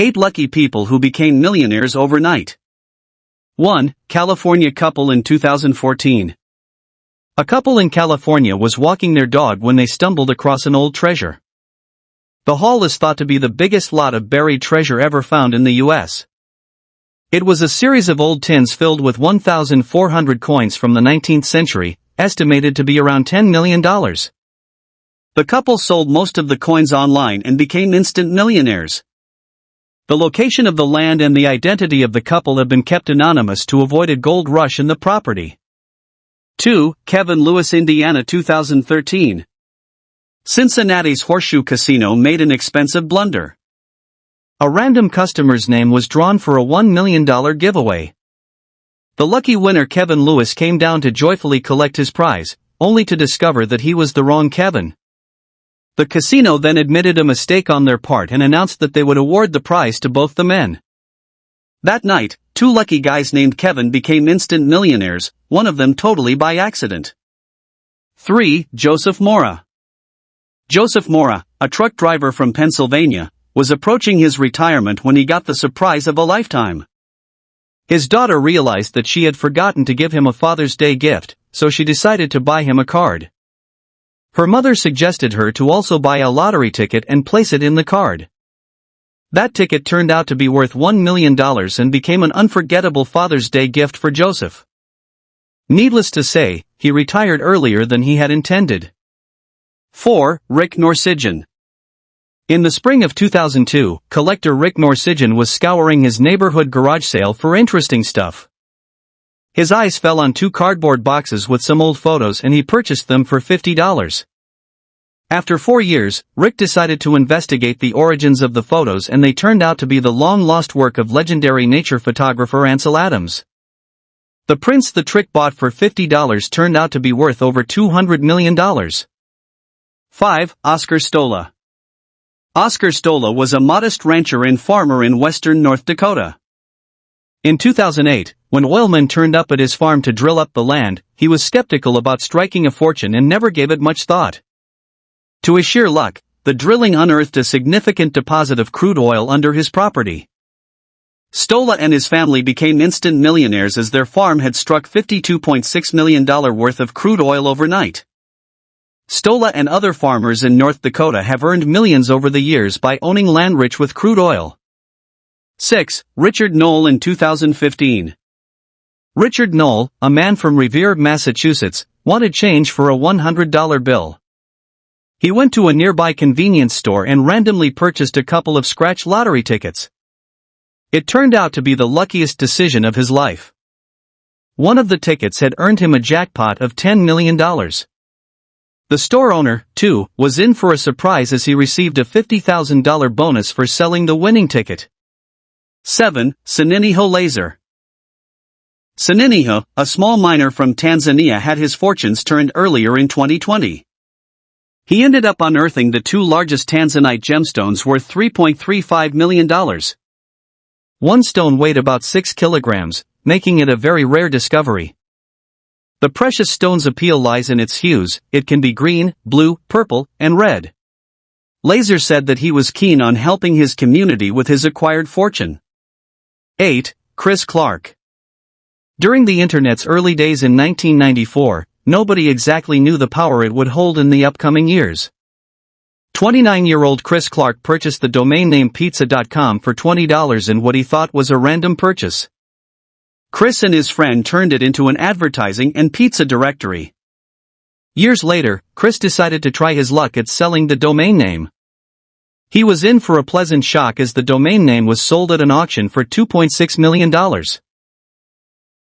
8 lucky people who became millionaires overnight. 1. California couple in 2014. A couple in California was walking their dog when they stumbled across an old treasure. The haul is thought to be the biggest lot of buried treasure ever found in the U.S. It was a series of old tins filled with 1,400 coins from the 19th century, estimated to be around $10 million. The couple sold most of the coins online and became instant millionaires. The location of the land and the identity of the couple have been kept anonymous to avoid a gold rush in the property. 2. Kevin Lewis, Indiana, 2013. Cincinnati's Horseshoe Casino made an expensive blunder. A random customer's name was drawn for a $1 million giveaway. The lucky winner Kevin Lewis came down to joyfully collect his prize, only to discover that he was the wrong Kevin. The casino then admitted a mistake on their part and announced that they would award the prize to both the men. That night, 2 lucky guys named Kevin became instant millionaires, one of them totally by accident. 3. Joseph Mora. Joseph Mora, a truck driver from Pennsylvania, was approaching his retirement when he got the surprise of a lifetime. His daughter realized that she had forgotten to give him a Father's Day gift, so she decided to buy him a card. Her mother suggested her to also buy a lottery ticket and place it in the card. That ticket turned out to be worth $1 million and became an unforgettable Father's Day gift for Joseph. Needless to say, he retired earlier than he had intended. 4. Rick Norsigian. In the spring of 2002, collector Rick Norsigian was scouring his neighborhood garage sale for interesting stuff. His eyes fell on 2 cardboard boxes with some old photos and he purchased them for $50. After 4 years, Rick decided to investigate the origins of the photos and they turned out to be the long-lost work of legendary nature photographer Ansel Adams. The prints the trick bought for $50 turned out to be worth over $200 million. 5. Oscar Stola. Oscar Stola was a modest rancher and farmer in western North Dakota. In 2008, when oilmen turned up at his farm to drill up the land, he was skeptical about striking a fortune and never gave it much thought. To his sheer luck, the drilling unearthed a significant deposit of crude oil under his property. Stola and his family became instant millionaires as their farm had struck $52.6 million worth of crude oil overnight. Stola and other farmers in North Dakota have earned millions over the years by owning land rich with crude oil. 6. Richard Knoll in 2015. Richard Knoll, a man from Revere, Massachusetts, wanted change for a $100 bill. He went to a nearby convenience store and randomly purchased a couple of scratch lottery tickets. It turned out to be the luckiest decision of his life. One of the tickets had earned him a jackpot of $10 million. The store owner, too, was in for a surprise as he received a $50,000 bonus for selling the winning ticket. 7. Saniniho Laser. Saniniho, a small miner from Tanzania, had his fortunes turned earlier in 2020. He ended up unearthing the 2 largest Tanzanite gemstones worth $3.35 million. One stone weighed about 6 kilograms, making it a very rare discovery. The precious stone's appeal lies in its hues. It can be green, blue, purple, and red. Laser said that he was keen on helping his community with his acquired fortune. 8. Chris Clark. During the internet's early days in 1994, nobody exactly knew the power it would hold in the upcoming years. 29-year-old Chris Clark purchased the domain name pizza.com for $20 in what he thought was a random purchase. Chris and his friend turned it into an advertising and pizza directory. Years later, Chris decided to try his luck at selling the domain name. He was in for a pleasant shock as the domain name was sold at an auction for $2.6 million.